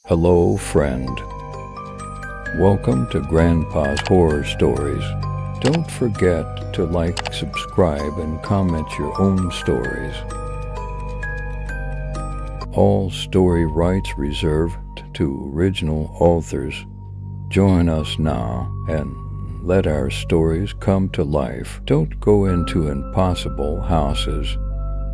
Hello, friend. Welcome to Grandpa's Horror Stories. Don't forget to like, subscribe, and comment your own stories. All story rights reserved to original authors. Join us now and let our stories come to life. Don't go into impossible houses.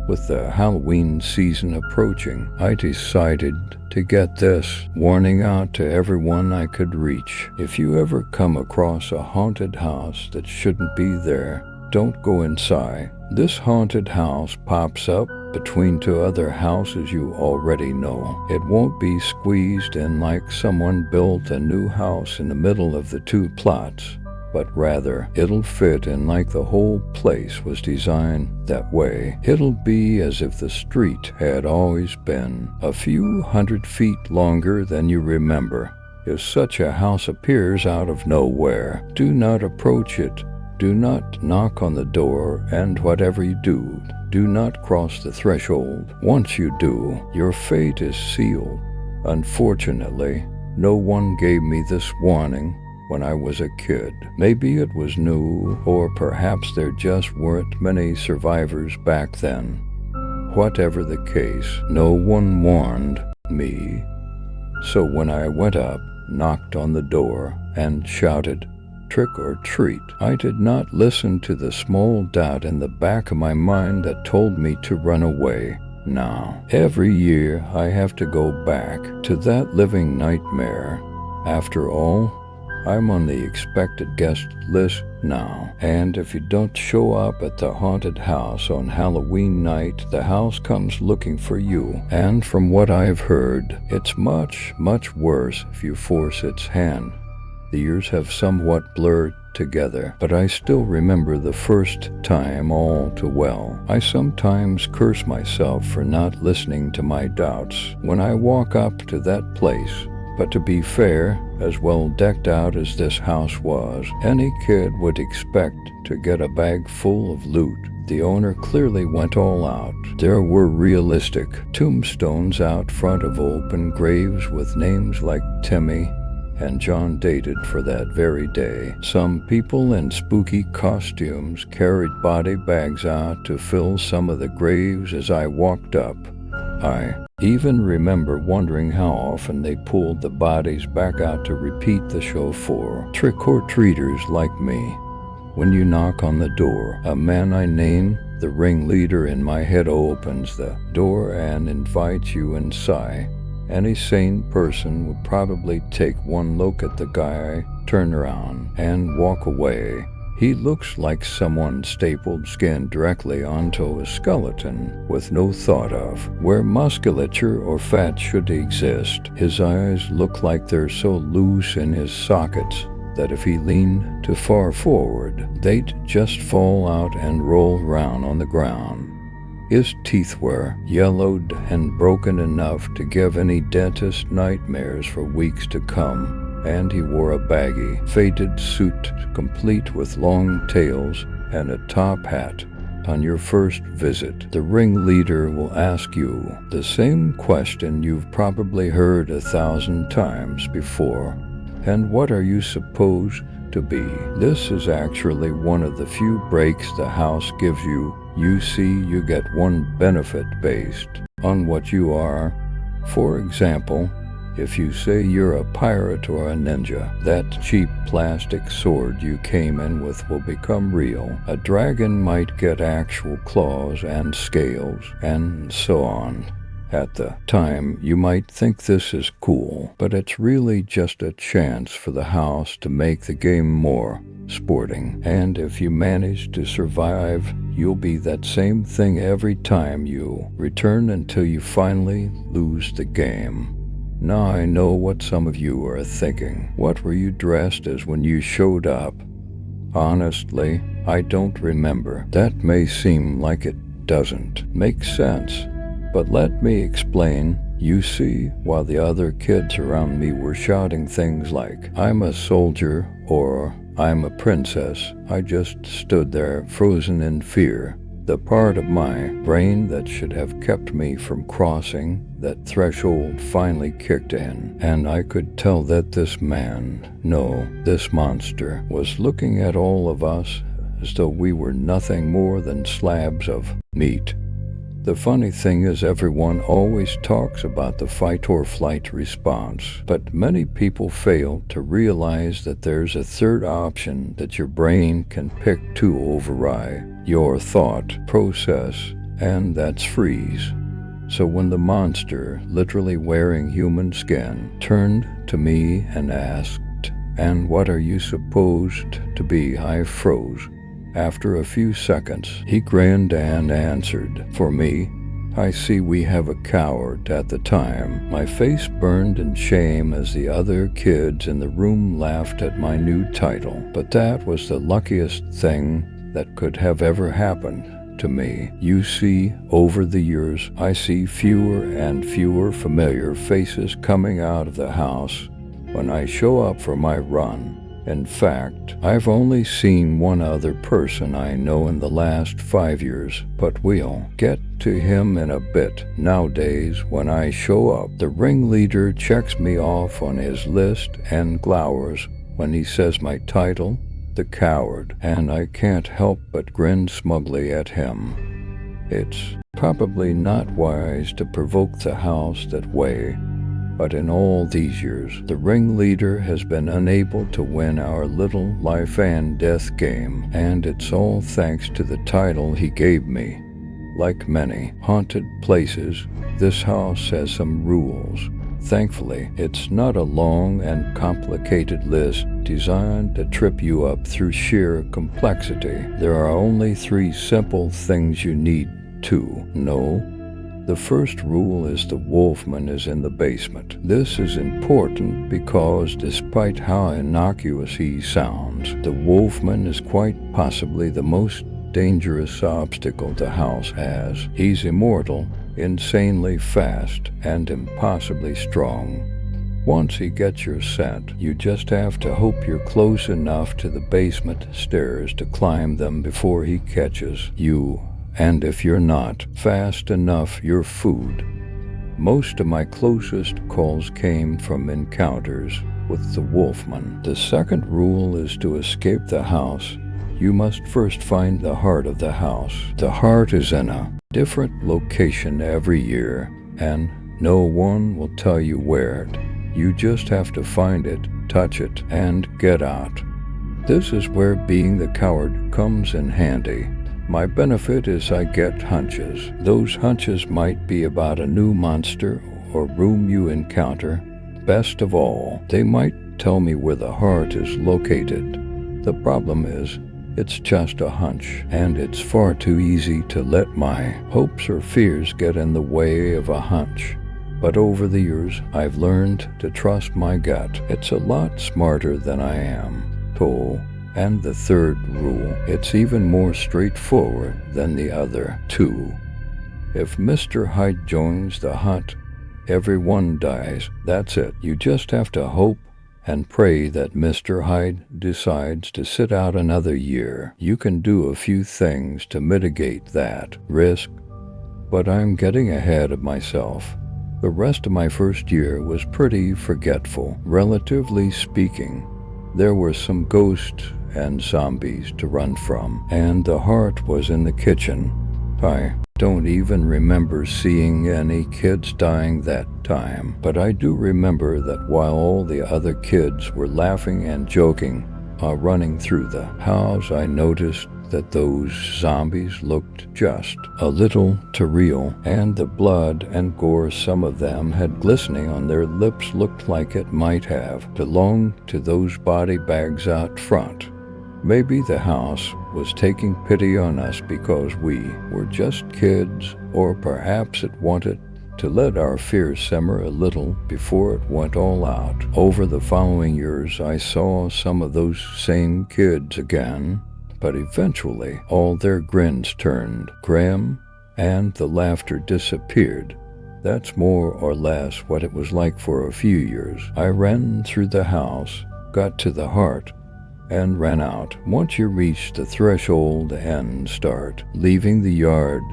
With the Halloween season approaching, I decided to get this warning out to everyone I could reach. If you ever come across a haunted house that shouldn't be there, don't go inside. This haunted house pops up between two other houses you already know. It won't be squeezed in like someone built a new house in the middle of the two plots, but rather it'll fit in like the whole place was designed that way. It'll be as if the street had always been a few hundred feet longer than you remember. If such a house appears out of nowhere, do not approach it. Do not knock on the door, and whatever you do, do not cross the threshold. Once you do, your fate is sealed. Unfortunately, no one gave me this warning when I was a kid. Maybe it was new, or perhaps there just weren't many survivors back then. Whatever the case, no one warned me. So when I went up, knocked on the door, and shouted, "Trick or treat," I did not listen to the small doubt in the back of my mind that told me to run away. Now, every year I have to go back to that living nightmare. After all, I'm on the expected guest list now, and if you don't show up at the haunted house on Halloween night, the house comes looking for you. And from what I've heard, it's much, much worse if you force its hand. The years have somewhat blurred together, but I still remember the first time all too well. I sometimes curse myself for not listening to my doubts when I walk up to that place. But to be fair, as well decked out as this house was, any kid would expect to get a bag full of loot. The owner clearly went all out. There were realistic tombstones out front of open graves with names like Timmy and John dated for that very day. Some people in spooky costumes carried body bags out to fill some of the graves as I walked up. I even remember wondering how often they pulled the bodies back out to repeat the show for trick-or-treaters like me. When you knock on the door, a man I name the ringleader in my head opens the door and invites you inside. Any sane person would probably take one look at the guy, turn around, and walk away. He looks like someone stapled skin directly onto a skeleton with no thought of where musculature or fat should exist. His eyes look like they're so loose in his sockets that if he leaned too far forward, they'd just fall out and roll around on the ground. His teeth were yellowed and broken enough to give any dentist nightmares for weeks to come. And he wore a baggy, faded suit complete with long tails and a top hat. On your first visit, the ringleader will ask you the same question you've probably heard 1,000 times before. And what are you supposed to be? This is actually one of the few breaks the house gives you. You see, you get one benefit based on what you are. For example, if you say you're a pirate or a ninja, that cheap plastic sword you came in with will become real. A dragon might get actual claws and scales, and so on. At the time, you might think this is cool, but it's really just a chance for the house to make the game more sporting. And if you manage to survive, you'll be that same thing every time you return until you finally lose the game. Now I know what some of you are thinking. What were you dressed as when you showed up? Honestly, I don't remember. That may seem like it doesn't make sense, but let me explain. You see, while the other kids around me were shouting things like, "I'm a soldier," or "I'm a princess," I just stood there frozen in fear. The part of my brain that should have kept me from crossing that threshold finally kicked in, and I could tell that this man, no, this monster, was looking at all of us as though we were nothing more than slabs of meat. The funny thing is, everyone always talks about the fight or flight response, but many people fail to realize that there's a third option that your brain can pick to override your thought process, and that's freeze. So when the monster, literally wearing human skin, turned to me and asked, "And what are you supposed to be?" I froze. After a few seconds, he grinned and answered, "For me, I see we have a coward." At the time, my face burned in shame as the other kids in the room laughed at my new title. But that was the luckiest thing that could have ever happened to me. You see, over the years, I see fewer and fewer familiar faces coming out of the house when I show up for my run. In fact, I've only seen one other person I know in the last 5 years, but we'll get to him in a bit. Nowadays, when I show up, the ringleader checks me off on his list and glowers when he says my title, the coward, and I can't help but grin smugly at him. It's probably not wise to provoke the house that way, but in all these years, the ringleader has been unable to win our little life and death game, and it's all thanks to the title he gave me. Like many haunted places, this house has some rules. Thankfully, it's not a long and complicated list designed to trip you up through sheer complexity. There are only 3 simple things you need to know. The first rule is the wolfman is in the basement. This is important because despite how innocuous he sounds, the wolfman is quite possibly the most dangerous obstacle the house has. He's immortal, insanely fast, and impossibly strong. Once he gets your scent, you just have to hope you're close enough to the basement stairs to climb them before he catches you. And if you're not fast enough, you're food. Most of my closest calls came from encounters with the wolfman. The second rule is to escape the house. You must first find the heart of the house. The heart is in a different location every year, and no one will tell you where it. You just have to find it, touch it, and get out. This is where being the coward comes in handy. My benefit is I get hunches. Those hunches might be about a new monster or room you encounter. Best of all, they might tell me where the heart is located. The problem is, it's just a hunch, and it's far too easy to let my hopes or fears get in the way of a hunch. But over the years, I've learned to trust my gut. It's a lot smarter than I am. And the third rule, it's even more straightforward than the other 2. If Mr. Hyde joins the hunt, everyone dies. That's it. You just have to hope and pray that Mr. Hyde decides to sit out another year. You can do a few things to mitigate that risk, but I'm getting ahead of myself. The rest of my first year was pretty forgetful, relatively speaking. There were some ghosts and zombies to run from, and the heart was in the kitchen. I don't even remember seeing any kids dying that time, but I do remember that while all the other kids were laughing and joking, running through the house, I noticed that those zombies looked just a little too real, and the blood and gore some of them had glistening on their lips looked like it might have belonged to those body bags out front. Maybe the house was taking pity on us because we were just kids, or perhaps it wanted to let our fears simmer a little before it went all out. Over the following years, I saw some of those same kids again, but eventually all their grins turned grim and the laughter disappeared. That's more or less what it was like for a few years. I ran through the house, got to the heart, and ran out. Once you reach the threshold and start leaving the yard,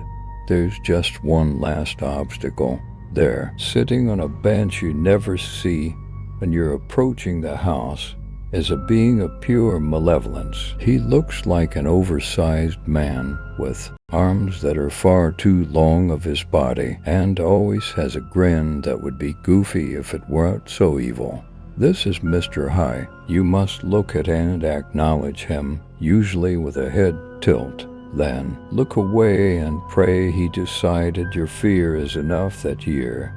there's just one last obstacle. There, sitting on a bench you never see when you're approaching the house, is a being of pure malevolence. He looks like an oversized man with arms that are far too long of his body, and always has a grin that would be goofy if it weren't so evil. This is Mr. High. You must look at and acknowledge him, usually with a head tilt. Then look away and pray he decided your fear is enough that year.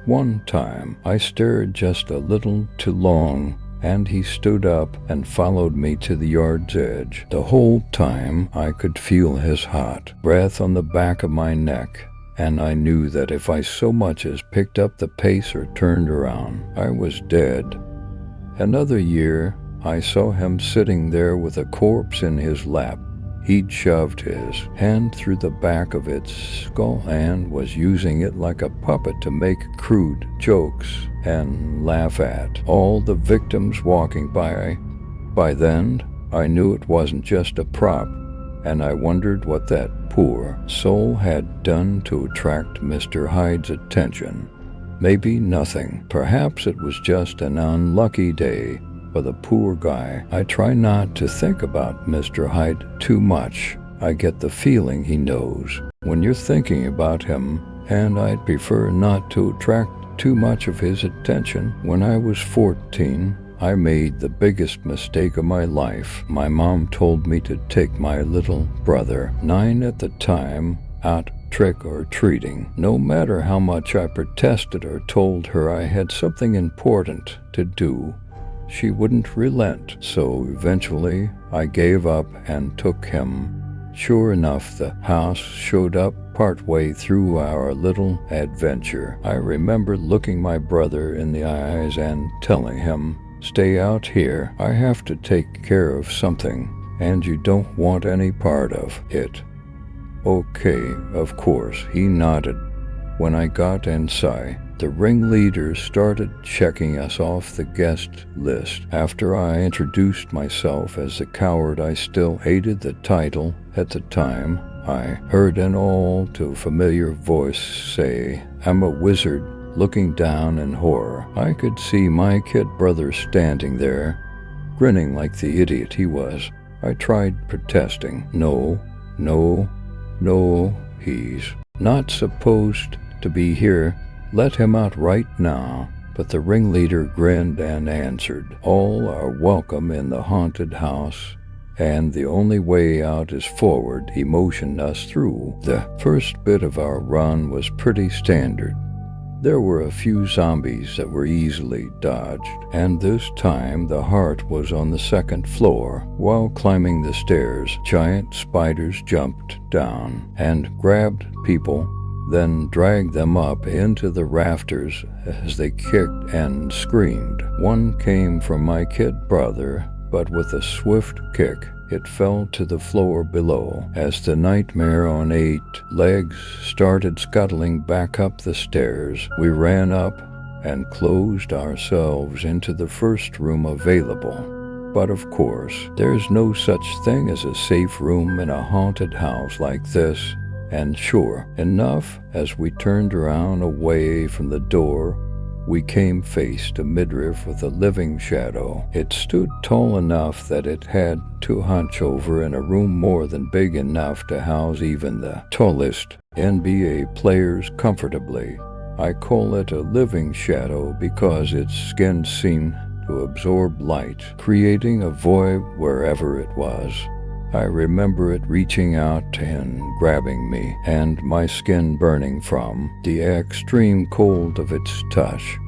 One time I stared just a little too long, and he stood up and followed me to the yard's edge. The whole time I could feel his hot breath on the back of my neck, and I knew that if I so much as picked up the pace or turned around, I was dead. Another year, I saw him sitting there with a corpse in his lap. He'd shoved his hand through the back of its skull and was using it like a puppet to make crude jokes and laugh at all the victims walking by. By then, I knew it wasn't just a prop, and I wondered what that poor soul had done to attract Mr. Hyde's attention. Maybe nothing. Perhaps it was just an unlucky day for the poor guy. I try not to think about Mr. Hyde too much. I get the feeling he knows when you're thinking about him, and I'd prefer not to attract too much of his attention. When I was 14, I made the biggest mistake of my life. My mom told me to take my little brother, 9 at the time, out trick-or-treating. No matter how much I protested or told her I had something important to do, she wouldn't relent. So eventually I gave up and took him. Sure enough, the house showed up partway through our little adventure. I remember looking my brother in the eyes and telling him, "Stay out here. I have to take care of something, and you don't want any part of it." "Okay, of course," he nodded. When I got inside, the ringleader started checking us off the guest list. After I introduced myself as the coward I still hated the title at the time, I heard an all too familiar voice say, "I'm a wizard," looking down in horror. I could see my kid brother standing there, grinning like the idiot he was. I tried protesting. No, he's not supposed to be here. Let him out right now." But the ringleader grinned and answered, "All are welcome in the haunted house, and the only way out is forward." He motioned us through. The first bit of our run was pretty standard. There were a few zombies that were easily dodged, and this time the heart was on the second floor. While climbing the stairs, giant spiders jumped down and grabbed people, then dragged them up into the rafters as they kicked and screamed. One came from my kid brother, but with a swift kick, it fell to the floor below. As the nightmare on 8 legs started scuttling back up the stairs, we ran up and closed ourselves into the first room available. But of course, there's no such thing as a safe room in a haunted house like this. And sure enough, as we turned around away from the door, we came face to midriff with a living shadow. It stood tall enough that it had to hunch over in a room more than big enough to house even the tallest NBA players comfortably. I call it a living shadow because its skin seemed to absorb light, creating a void wherever it was. I remember it reaching out and grabbing me, and my skin burning from the extreme cold of its touch.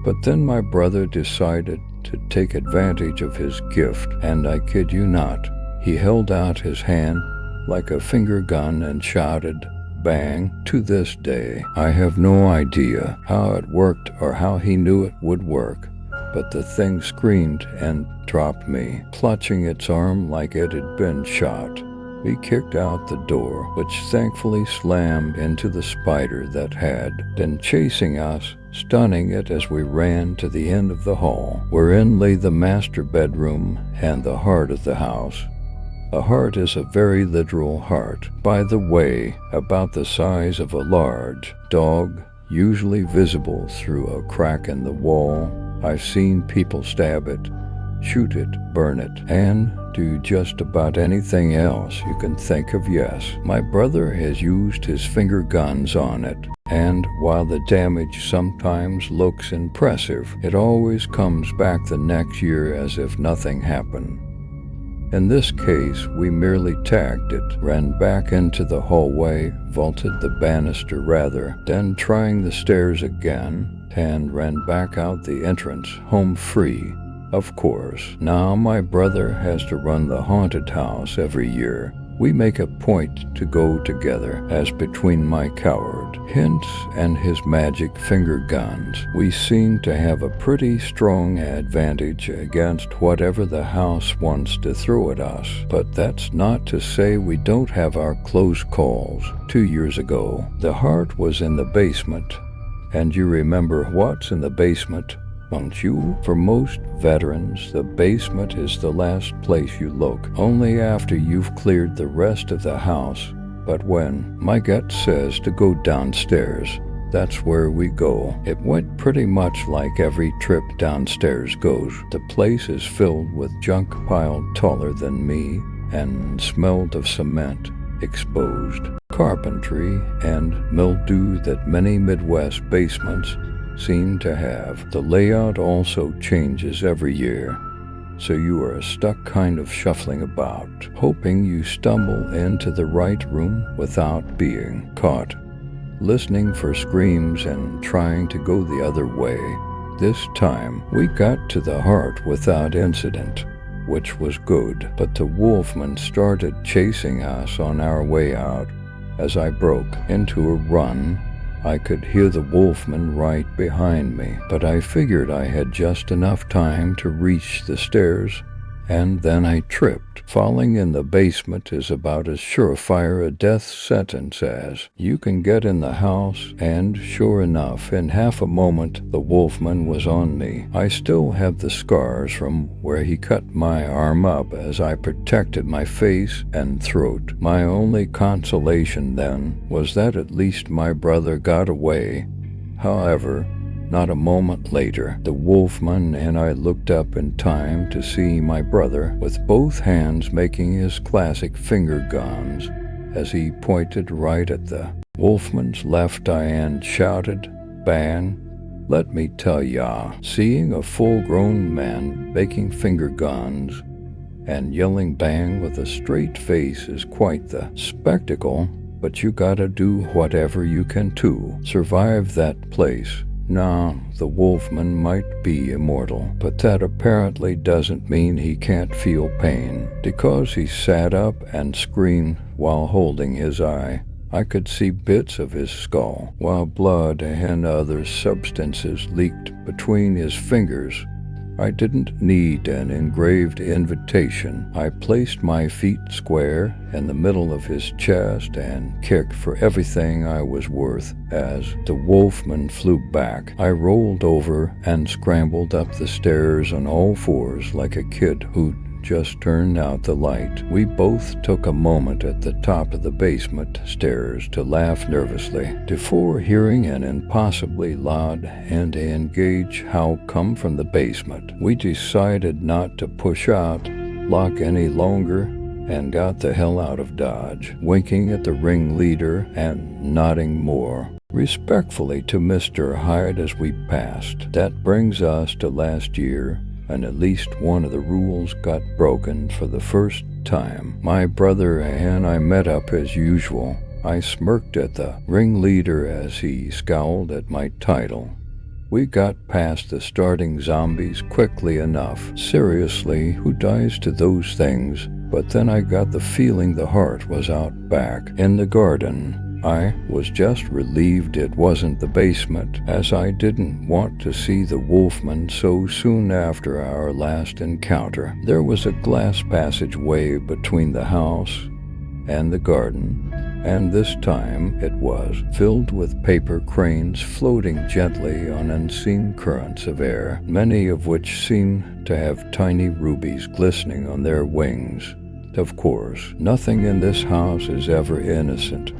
But then my brother decided to take advantage of his gift, and I kid you not, he held out his hand like a finger gun and shouted, "Bang!" To this day, I have no idea how it worked or how he knew it would work. But the thing screamed and dropped me, clutching its arm like it had been shot. We kicked out the door, which thankfully slammed into the spider that had been chasing us, stunning it as we ran to the end of the hall, wherein lay the master bedroom and the heart of the house. A heart is a very literal heart, by the way, about the size of a large dog, usually visible through a crack in the wall. I've seen people stab it, shoot it, burn it, and do just about anything else you can think of. Yes, my brother has used his finger guns on it, and while the damage sometimes looks impressive, it always comes back the next year as if nothing happened. In this case, we merely tagged it, ran back into the hallway, vaulted the banister rather, then trying the stairs again, and ran back out the entrance, home free. Of course, now my brother has to run the haunted house every year. We make a point to go together, as between my coward hints and his magic finger guns, we seem to have a pretty strong advantage against whatever the house wants to throw at us. But that's not to say we don't have our close calls. 2 years ago, the heart was in the basement. And you remember what's in the basement, don't you? For most veterans, the basement is the last place you look, only after you've cleared the rest of the house. But when my gut says to go downstairs, that's where we go. It went pretty much like every trip downstairs goes. The place is filled with junk piled taller than me and smelled of cement, exposed carpentry, and mildew that many Midwest basements seem to have. The layout also changes every year, so you are stuck kind of shuffling about, hoping you stumble into the right room without being caught, listening for screams and trying to go the other way. This time, we got to the heart without incident, which was good, but the wolfman started chasing us on our way out. As I broke into a run, I could hear the wolfman right behind me, but I figured I had just enough time to reach the stairs, and then I tripped. Falling in the basement is about as surefire a death sentence as you can get in the house, and sure enough, in half a moment, the wolfman was on me. I still have the scars from where he cut my arm up as I protected my face and throat. My only consolation then was that at least my brother got away. However, not a moment later, the wolfman and I looked up in time to see my brother with both hands making his classic finger guns as he pointed right at the wolfman's left eye and shouted, "Bang!" Let me tell ya, seeing a full-grown man making finger guns and yelling bang with a straight face is quite the spectacle, but you gotta do whatever you can to survive that place. Now, the wolfman might be immortal, but that apparently doesn't mean he can't feel pain, because he sat up and screamed while holding his eye. I could see bits of his skull, while blood and other substances leaked between his fingers. I didn't need an engraved invitation. I placed my feet square in the middle of his chest and kicked for everything I was worth. As the wolfman flew back, I rolled over and scrambled up the stairs on all fours like a kid who'd just turned out the light. We both took a moment at the top of the basement stairs to laugh nervously before hearing an impossibly loud and engaged howl come from the basement. We decided not to push out lock any longer and got the hell out of Dodge, winking at the ringleader and nodding more respectfully to Mr. Hyde as we passed. That brings us to last year, and at least one of the rules got broken for the first time. My brother and I met up as usual. I smirked at the ringleader as he scowled at my title. We got past the starting zombies quickly enough. Seriously, who dies to those things? But then I got the feeling the heart was out back in the garden. I was just relieved it wasn't the basement, as I didn't want to see the wolfman so soon after our last encounter. There was a glass passageway between the house and the garden, and this time it was filled with paper cranes floating gently on unseen currents of air, many of which seemed to have tiny rubies glistening on their wings. Of course, nothing in this house is ever innocent,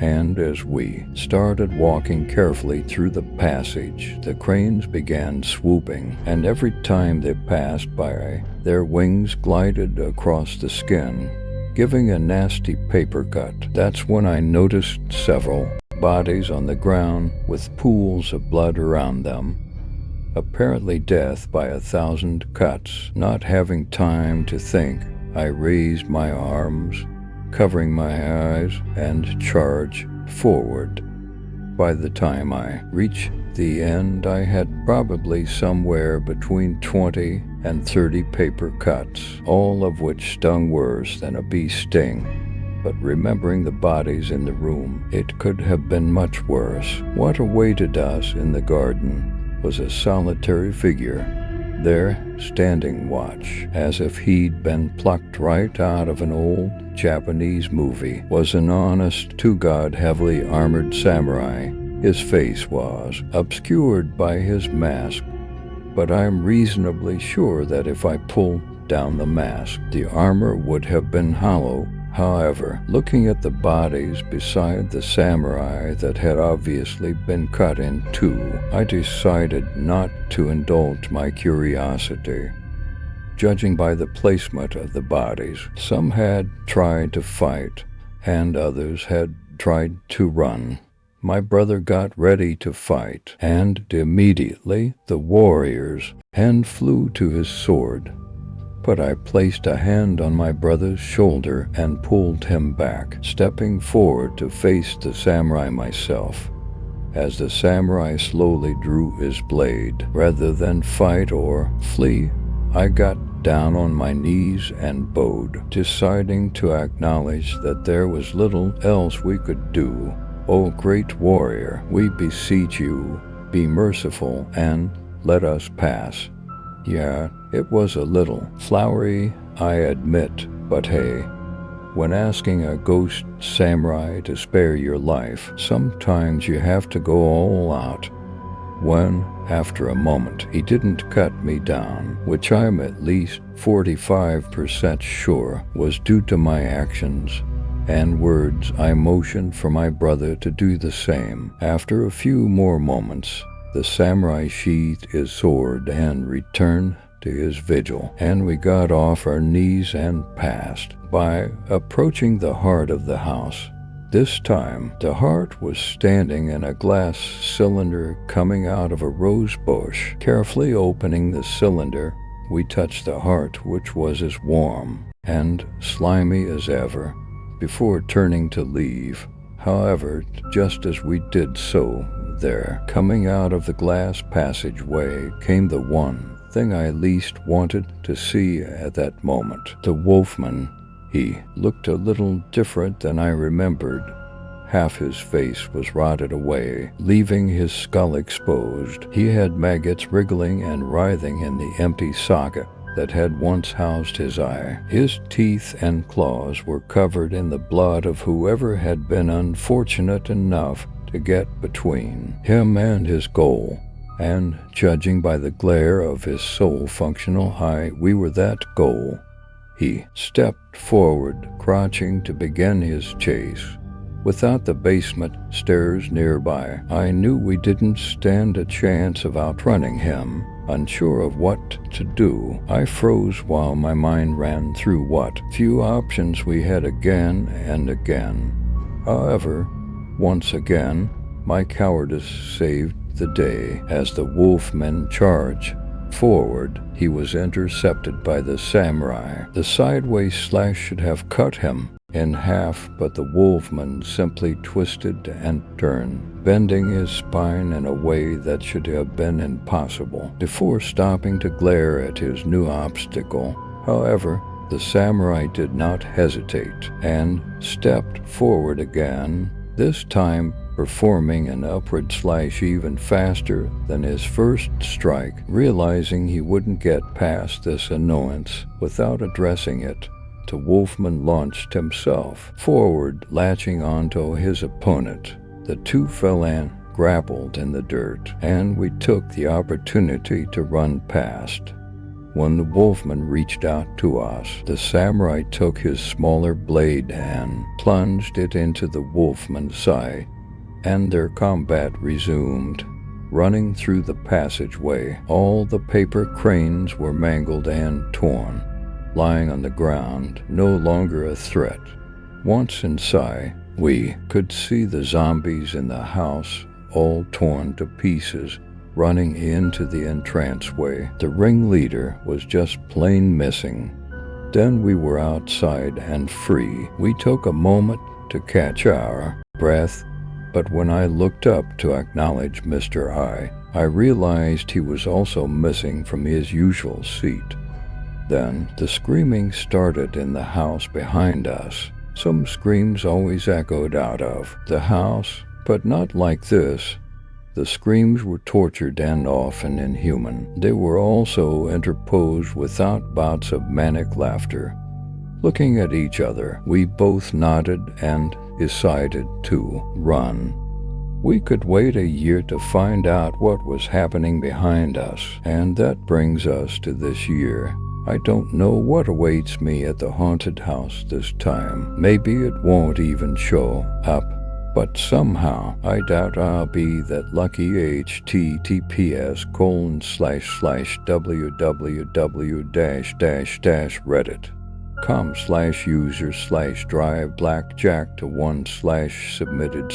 and as we started walking carefully through the passage, the cranes began swooping, and every time they passed by, their wings glided across the skin, giving a nasty paper cut. That's when I noticed several bodies on the ground with pools of blood around them, apparently death by 1,000 cuts. Not having time to think, I raised my arms, covering my eyes, and charged forward. By the time I reached the end, I had probably somewhere between 20 and 30 paper cuts, all of which stung worse than a bee sting. But remembering the bodies in the room, it could have been much worse. What awaited us in the garden was a solitary figure, there standing watch, as if he'd been plucked right out of an old Japanese movie, was an honest-to-God heavily armored samurai. His face was obscured by his mask, but I'm reasonably sure that if I pulled down the mask, the armor would have been hollow. However, looking at the bodies beside the samurai that had obviously been cut in two, I decided not to indulge my curiosity. Judging by the placement of the bodies, some had tried to fight, and others had tried to run. My brother got ready to fight, and immediately the warrior's hand flew to his sword. But I placed a hand on my brother's shoulder and pulled him back, stepping forward to face the samurai myself. As the samurai slowly drew his blade, rather than fight or flee, I got down on my knees and bowed, deciding to acknowledge that there was little else we could do. O great warrior, we beseech you, be merciful and let us pass. Yeah, it was a little flowery, I admit, but hey, when asking a ghost samurai to spare your life, sometimes you have to go all out. When, after a moment, he didn't cut me down, which I'm at least 45% sure was due to my actions and words, I motioned for my brother to do the same. After a few more moments, the samurai sheathed his sword and returned to his vigil, and we got off our knees and passed by, approaching the heart of the house. This time, the heart was standing in a glass cylinder coming out of a rose bush. Carefully opening the cylinder, we touched the heart, which was as warm and slimy as ever, before turning to leave. However, just as we did so, there, coming out of the glass passageway, came the one thing I least wanted to see at that moment. The wolfman. He looked a little different than I remembered. Half his face was rotted away, leaving his skull exposed. He had maggots wriggling and writhing in the empty socket that had once housed his eye. His teeth and claws were covered in the blood of whoever had been unfortunate enough to get between him and his goal, and judging by the glare of his sole functional eye, we were that goal. He stepped forward, crouching to begin his chase. Without the basement stairs nearby, I knew we didn't stand a chance of outrunning him. Unsure of what to do, I froze while my mind ran through what few options we had again and again. However, once again, my cowardice saved the day. As the wolfman charged forward, he was intercepted by the samurai. The sideways slash should have cut him in half, but the wolfman simply twisted and turned, bending his spine in a way that should have been impossible, before stopping to glare at his new obstacle. However, the samurai did not hesitate, and stepped forward again, this time performing an upward slash even faster than his first strike. Realizing he wouldn't get past this annoyance without addressing it, the wolfman launched himself forward, latching onto his opponent. The two fell and grappled in the dirt, and we took the opportunity to run past. When the wolfman reached out to us, the samurai took his smaller blade and plunged it into the wolfman's side, and their combat resumed. Running through the passageway, all the paper cranes were mangled and torn, lying on the ground, no longer a threat. Once inside, we could see the zombies in the house, all torn to pieces, running into the entranceway. The ringleader was just plain missing. Then we were outside and free. We took a moment to catch our breath, but when I looked up to acknowledge Mr. I realized he was also missing from his usual seat. Then the screaming started in the house behind us. Some screams always echoed out of the house, but not like this. The screams were tortured and often inhuman. They were also interposed without bouts of manic laughter. Looking at each other, we both nodded and decided to run. We could wait a year to find out what was happening behind us, and that brings us to this year. I don't know what awaits me at the haunted house this time. Maybe it won't even show up, but somehow I doubt I'll be that lucky. https://www-reddit.com/user/drive blackjack to 1/submitted/